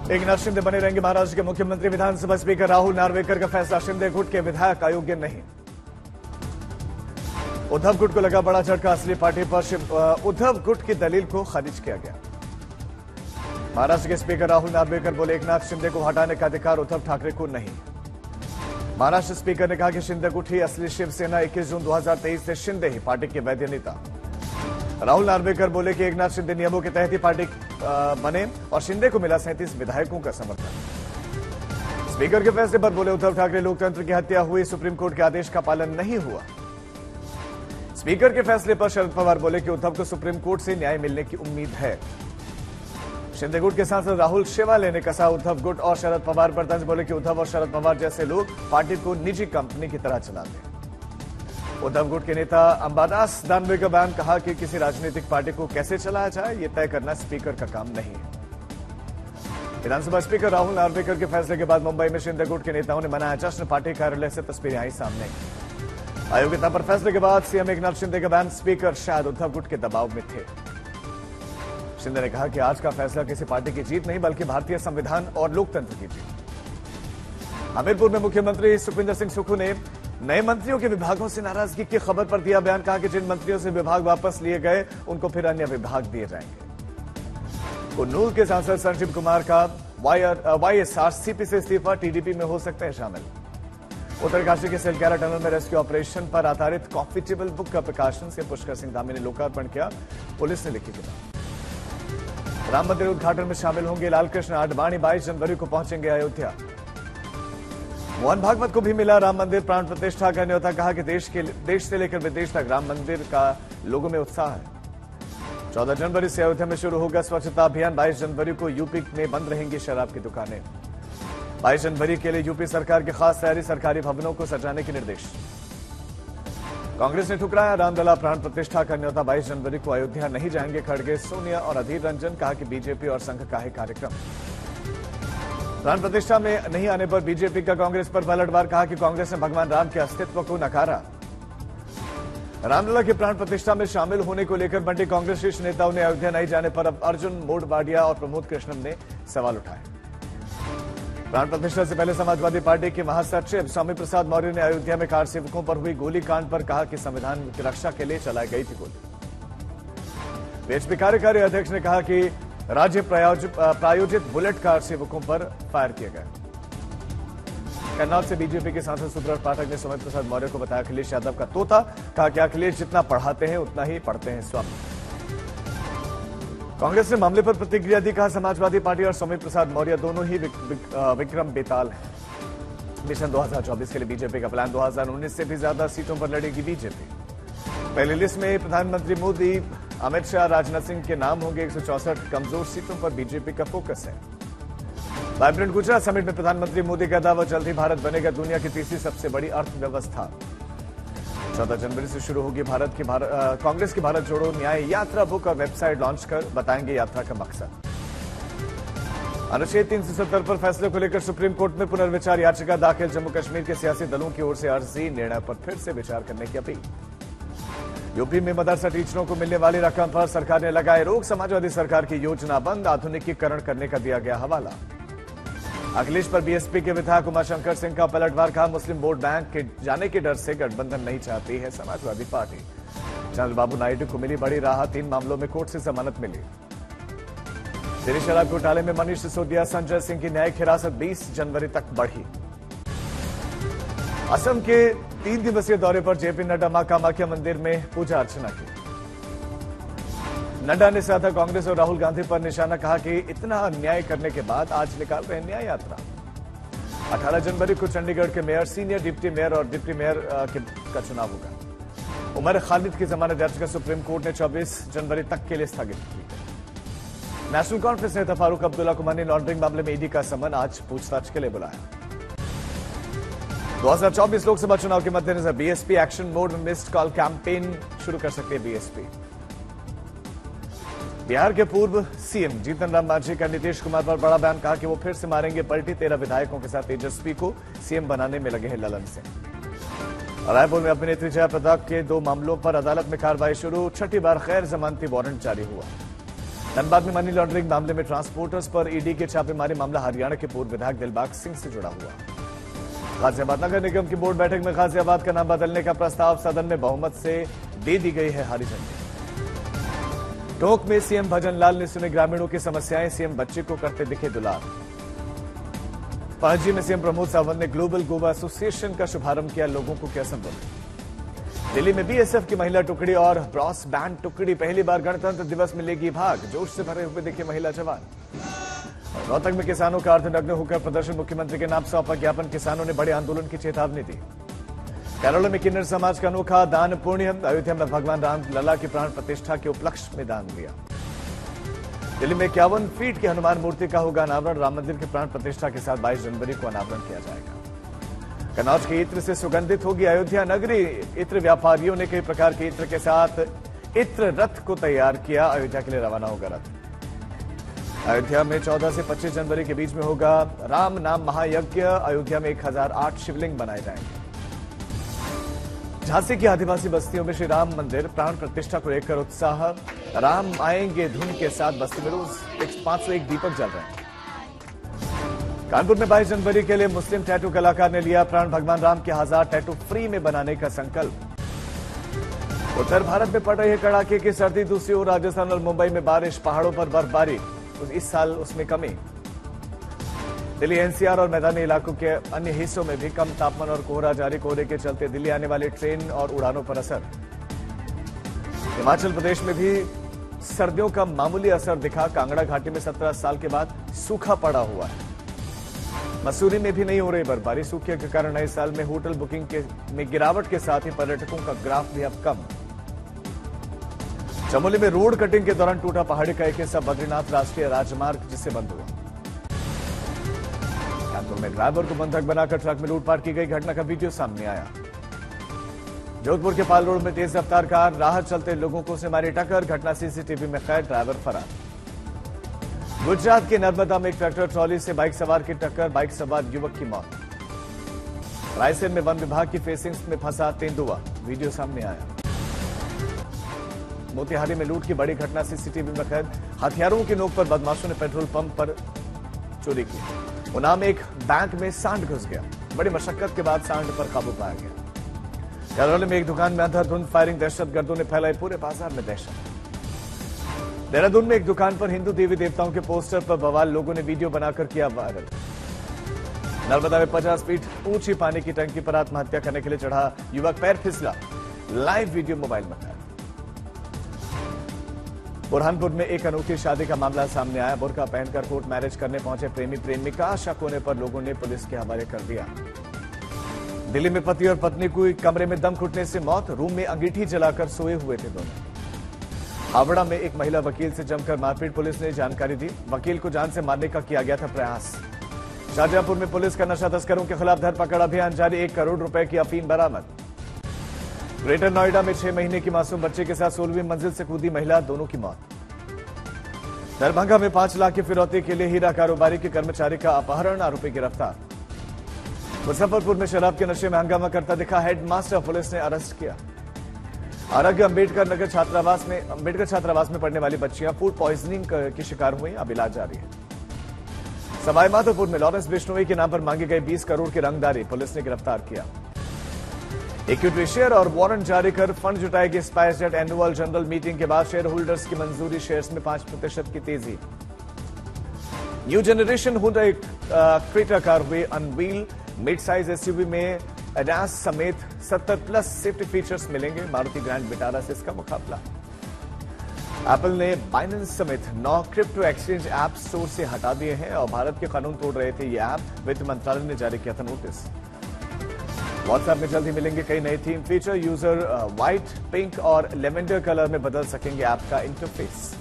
एकनाथ शिंदे बने रहेंगे महाराष्ट्र के मुख्यमंत्री। विधानसभा स्पीकर राहुल नार्वेकर का फैसला, शिंदे गुट के विधायक अयोग्य नहीं। उद्धव गुट को लगा बड़ा झटका, असली पार्टी पर उद्धव गुट की दलील को खारिज किया गया। महाराष्ट्र के स्पीकर राहुल नार्वेकर बोले, एकनाथ शिंदे को हटाने का अधिकार उद्धव ठाकरे को नहीं। महाराष्ट्र स्पीकर ने कहा कि शिंदे गुट ही असली शिवसेना, 21 जून 2023 से शिंदे ही पार्टी के वैध नेता। राहुल नार्वेकर बोले कि एकनाथ शिंदे नियमों के तहत ही पार्टी बने और शिंदे को मिला 37 विधायकों का समर्थन। स्पीकर के फैसले पर बोले उद्धव ठाकरे, लोकतंत्र की हत्या हुई, सुप्रीम कोर्ट के आदेश का पालन नहीं हुआ। स्पीकर के फैसले पर शरद पवार बोले कि उद्धव को सुप्रीम कोर्ट से न्याय मिलने की उम्मीद है। शिंदे गुट के सांसद राहुल शेवाले ने कसा उद्धव गुट और शरद पवार पर तंज, बोले कि उद्धव और शरद पवार जैसे लोग पार्टी को निजी कंपनी की तरह चलाते हैं। उद्धव गुट के नेता अंबादास दानवे का बयान, कहा कि किसी राजनीतिक पार्टी को कैसे चलाया जाए ये तय करना स्पीकर का काम नहीं है। विधानसभा स्पीकर राहुल नार्वेकर के फैसले के बाद मुंबई में शिंदे गुट के नेताओं ने मनाया जश्न, पार्टी कार्यालय से तस्वीरें आई सामने। अयोग्यता पर फैसले के बाद सीएम एकनाथ शिंदे का बयान, स्पीकर शायद उद्धव गुट के दबाव में थे। शिंदे ने कहा कि आज का फैसला किसी पार्टी की जीत नहीं बल्कि भारतीय संविधान और लोकतंत्र की जीत। हमीरपुर में मुख्यमंत्री सुखविंदर सिंह सुक्खू ने नए मंत्रियों के विभागों से नाराजगी की खबर पर दिया बयान, कहा कि जिन मंत्रियों से विभाग वापस लिए गए उनको फिर अन्य विभाग दिए जाएंगे। कुन्नूर के सांसद संजीव कुमार का वाईएसआरसीपी से इस्तीफा, टीडीपी में हो सकते हैं शामिल। उत्तरकाशी के सिलक्यारा टनल में रेस्क्यू ऑपरेशन पर आधारित कॉफी टेबल बुक का प्रकाशन से पुष्कर सिंह धामी ने लोकार्पण किया, पुलिस ने लिखी किताब। राम मंदिर उद्घाटन में शामिल होंगे लालकृष्ण आडवाणी, 22 जनवरी को पहुंचेंगे अयोध्या। मोहन भागवत को भी मिला राम मंदिर प्राण प्रतिष्ठा का न्योता, कहा कि देश से लेकर विदेश तक राम मंदिर का लोगों में उत्साह है। 14 जनवरी से अयोध्या में शुरू होगा स्वच्छता अभियान, 22 जनवरी को यूपी में बंद रहेंगी शराब की दुकानें। 22 जनवरी के लिए यूपी सरकार की खास तैयारी, सरकारी भवनों को सजाने के निर्देश। कांग्रेस ने ठुकराया रामलला प्राण प्रतिष्ठा का न्योता, 22 जनवरी को अयोध्या नहीं जाएंगे खड़गे, सोनिया और अधीर रंजन, कहा कि बीजेपी और संघ का है कार्यक्रम। प्राण प्रतिष्ठा में नहीं आने पर बीजेपी का कांग्रेस पर पलटवार, कहा कि कांग्रेस ने भगवान राम के अस्तित्व को नकारा। रामलला की प्राण प्रतिष्ठा में शामिल होने को लेकर बंटी कांग्रेस शीर्ष नेताओं ने अयोध्या नहीं जाने पर अब अर्जुन मोडवाडिया और प्रमोद कृष्णन ने सवाल उठाए। प्राण प्रतिष्ठा से पहले समाजवादी पार्टी के महासचिव स्वामी प्रसाद मौर्य ने अयोध्या में कार सेवकों पर हुई गोलीकांड पर कहा कि संविधान की रक्षा के लिए चलाई गई थी गोली। बीएसपी कार्यकारी अध्यक्ष ने कहा कि राज्य प्रायोजित बुलेट कार सेवकों पर फायर किए गए। कन्नौज से बीजेपी के सांसद सुब्रत पाठक ने स्वामी प्रसाद मौर्य को बताया अखिलेश यादव का तोता, कहा कि अखिलेश जितना पढ़ाते हैं उतना ही पढ़ते हैं स्वामी। कांग्रेस ने मामले पर प्रतिक्रिया दी, कहा समाजवादी पार्टी और स्वामी प्रसाद मौर्य दोनों ही विक्रम बेताल हैं। मिशन 2024 के लिए बीजेपी का प्लान, 2019 से भी ज्यादा सीटों पर लड़ेगी बीजेपी। पहली लिस्ट में प्रधानमंत्री मोदी, अमित शाह, राजनाथ सिंह के नाम होंगे। 164 कमजोर सीटों पर बीजेपी का फोकस है। वाइब्रेंट गुजरात समिट में प्रधानमंत्री मोदी का दावा, जल्द ही भारत बनेगा दुनिया की तीसरी सबसे बड़ी अर्थव्यवस्था। 14 जनवरी से शुरू होगी कांग्रेस की भारत जोड़ो न्याय यात्रा, बुक और वेबसाइट लॉन्च कर बताएंगे यात्रा का मकसद। अनुच्छेद 370 पर फैसले को लेकर सुप्रीम कोर्ट में पुनर्विचार याचिका दाखिल, जम्मू कश्मीर के सियासी दलों की ओर से अर्जी, निर्णय पर फिर से विचार करने की अपील। यूपी में मदरसा टीचरों को मिलने वाली रकम पर सरकार ने लगाए रोक, समाजवादी सरकार की योजना बंद, आधुनिकीकरण करने का दिया गया हवाला। अखिलेश पर बीएसपी के विधायक उमाशंकर सिंह का पलटवार, कहा मुस्लिम वोट बैंक के जाने के डर से गठबंधन नहीं चाहती है समाजवादी पार्टी। चंद्रबाबू नायडू को मिली बड़ी राहत, 3 मामलों में कोर्ट से जमानत मिली। दिल्ली शराब घोटाले में मनीष सिसोदिया, संजय सिंह की न्यायिक हिरासत 20 जनवरी तक बढ़ी। असम के 3 दिवसीय दौरे पर जेपी नड्डा मां कामाख्या मंदिर में पूजा अर्चना की। नड्डा ने साधा कांग्रेस और राहुल गांधी पर निशाना, कहा कि इतना अन्याय करने के बाद आज निकाल रहे न्याय यात्रा। 18 जनवरी को चंडीगढ़ के मेयर, सीनियर डिप्टी मेयर और डिप्टी मेयर का चुनाव होगा। उमर खालिद की जमानत याचिका सुप्रीम कोर्ट ने 24 जनवरी तक के लिए स्थगित की। नेशनल कॉन्फ्रेंस नेता फारूक अब्दुल्ला को मनी लॉन्ड्रिंग मामले में ईडी का समन आज पूछताछ के लिए बुलाया। 2024 लोकसभा चुनाव के मद्देनजर बीएसपी एक्शन मोड में मिस्ड कॉल कैंपेन शुरू कर सकती है बीएसपी। बिहार के पूर्व सीएम जीतन राम मांझी का नीतीश कुमार पर बड़ा बयान, कहा कि वो फिर से मारेंगे पलटी, 13 विधायकों के साथ तेजस्वी को सीएम बनाने में लगे हैं ललन सिंह। रायपुर में अभिनेत्री जया प्रदा के 2 मामलों पर अदालत में कार्रवाई शुरू, 6ठी बार गैर जमानती वारंट जारी हुआ। धनबाद में मनी लॉन्ड्रिंग मामले में ट्रांसपोर्टर्स पर ईडी के छापेमारी मामला हरियाणा के पूर्व विधायक दिलबाग सिंह से जुड़ा हुआ। गाजियाबाद नगर निगम की बोर्ड बैठक में गाजियाबाद का नाम बदलने का प्रस्ताव सदन में बहुमत से दे दी गई है हरी झंडी। टोंक में सीएम भजनलाल ने सुनी ग्रामीणों की समस्याएं, सीएम बच्चे को करते दिखे दुलार। पणजी में सीएम प्रमोद सावंत ने ग्लोबल गोवा एसोसिएशन का शुभारंभ किया, लोगों को किया संबोधित। दिल्ली में बीएसएफ की महिला टुकड़ी और ब्रॉस बैंड टुकड़ी पहली बार गणतंत्र दिवस में लेगी भाग, जोश से भरे हुए दिखे महिला जवान। रोहतक में किसानों का अर्धनग्न होकर प्रदर्शन, मुख्यमंत्री के नाम सौंपा ज्ञापन, किसानों ने बड़े आंदोलन की चेतावनी दी। केरल में किन्नर समाज का अनोखा दान पुण्य, अयोध्या में भगवान राम लला की प्राण प्रतिष्ठा के उपलक्ष्य में दान दिया। दिल्ली में 51 फीट की हनुमान मूर्ति का होगा अनावरण, राम मंदिर के प्राण प्रतिष्ठा के साथ 22 जनवरी को अनावरण किया जाएगा। कन्नौज के इत्र से सुगंधित होगी अयोध्या नगरी, इत्र व्यापारियों ने कई प्रकार के इत्र के साथ इत्र रथ को तैयार किया, अयोध्या के लिए रवाना होगा रथ। अयोध्या में 14 से 25 जनवरी के बीच में होगा राम नाम महायज्ञ, अयोध्या में 1008 शिवलिंग बनाए जाएंगे। झांसी की आदिवासी बस्तियों में श्री राम मंदिर प्राण प्रतिष्ठा को लेकर उत्साह, राम आएंगे धुन के साथ बस्ती में रोज 501 दीपक जल रहे हैं। कानपुर में 22 जनवरी के लिए मुस्लिम टैटू कलाकार ने लिया प्रण, भगवान राम के 1000 टैटू फ्री में बनाने का संकल्प। उत्तर भारत में पड़ रही है कड़ाके की सर्दी, दूसरी ओर राजस्थान और मुंबई में बारिश, पहाड़ों पर बर्फबारी, इस साल उसमें कमी। दिल्ली एनसीआर और मैदानी इलाकों के अन्य हिस्सों में भी कम तापमान और कोहरा जारी, कोहरे के चलते दिल्ली आने वाली ट्रेन और उड़ानों पर असर। हिमाचल प्रदेश में भी सर्दियों का मामूली असर दिखा, कांगड़ा घाटी में 17 साल के बाद सूखा पड़ा हुआ है। मसूरी में भी नहीं हो रही बर्फबारी, सूखे के कारण नए साल में होटल बुकिंग में गिरावट के साथ ही पर्यटकों का ग्राफ भी अब कम। चमोली में रोड कटिंग के दौरान टूटा पहाड़ी का एक हिस्सा, बद्रीनाथ राष्ट्रीय राजमार्ग जिससे बंद हुआ। कानपुर में ड्राइवर को बंधक बनाकर ट्रक में लूटपाट की गई घटना का वीडियो सामने आया। जोधपुर के पाल रोड में तेज रफ्तार कार राह चलते लोगों को से मारी टक्कर, घटना सीसीटीवी में कैद, ड्राइवर फरार। गुजरात के नर्मदा में एक ट्रैक्टर ट्रॉली से बाइक सवार की टक्कर, बाइक सवार युवक की मौत। रायसेन में वन विभाग की फेंसिंग्स में फंसा तेंदुआ, वीडियो सामने आया। मोतिहारी में लूट की बड़ी घटना सीसीटीवी में कैद, हथियारों की नोक पर बदमाशों ने पेट्रोल पंप पर चोरी की। उन्नाव में एक बैंक में सांड घुस गया, बड़ी मशक्कत के बाद सांड पर काबू पाया गया। करौली में एक दुकान में अंधाधुंध फायरिंग, दहशतगर्दों ने फैलाई पूरे बाजार में दहशत। देहरादून में एक दुकान पर हिंदू देवी देवताओं के पोस्टर पर बवाल, लोगों ने वीडियो बनाकर किया वायरल। नर्मदा में 50 फीट ऊंची पानी की टंकी पर आत्महत्या करने के लिए चढ़ा युवक, पैर फिसला, लाइव वीडियो मोबाइल में कैद। बुरहानपुर में एक अनोखी शादी का मामला सामने आया, बुर्का पहनकर कोर्ट मैरिज करने पहुंचे प्रेमी प्रेमिका, शक होने पर लोगों ने पुलिस के हवाले कर दिया। दिल्ली में पति और पत्नी को कमरे में दम घुटने से मौत, रूम में अंगीठी जलाकर सोए हुए थे दोनों। हावड़ा में एक महिला वकील से जमकर मारपीट, पुलिस ने जानकारी दी, वकील को जान से मारने का किया गया था प्रयास। शाहजहांपुर में पुलिस का नशा तस्करों के खिलाफ धरपकड़ अभियान जारी, 1 करोड़ रुपए की अफीम बरामद। ग्रेटर नोएडा में 6 महीने की मासूम बच्चे के साथ 16वीं मंजिल से कूदी महिला, दोनों की मौत। दरभंगा में 5 लाख की फिरौती के लिए हीरा कारोबारी के कर्मचारी का अपहरण, आरोपी गिरफ्तार। मुजफ्फरपुर में शराब के नशे में हंगामा करता दिखा हेडमास्टर, पुलिस ने अरेस्ट किया। आरोग्य अंबेडकर छात्रावास में पढ़ने वाली बच्चियां फूड पॉइजनिंग की शिकार हुई, अब इलाज जारी है। सवाईमाधोपुर में लॉरेंस बिश्नोई के नाम पर मांगी गई 20 करोड़ की रंगदारी, पुलिस ने गिरफ्तार किया। इक्विटी शेयर और वारंट जारी कर फंड जुटाएगी स्पाइसजेट, एनुअल जनरल मीटिंग के बाद शेयर होल्डर्स की मंजूरी, शेयर्स में 5% की तेजी। New generation Hyundai Creta car हुई अनवील, मिड साइज एसयूवी में एडास समेत 70+ सेफ्टी फीचर्स मिलेंगे, मारुति ग्रैंड विटारा से इसका मुकाबला। एप्पल ने बाइनेंस समेत 9 क्रिप्टो एक्सचेंज ऐप स्टोर से हटा दिए हैं और भारत के कानून तोड़ रहे थे ये ऐप, वित्त मंत्रालय ने जारी किया था नोटिस। व्हाट्सएप में जल्द ही मिलेंगे कई नए theme feature, user white, pink और लेवेंडर कलर में बदल सकेंगे ऐप का इंटरफेस।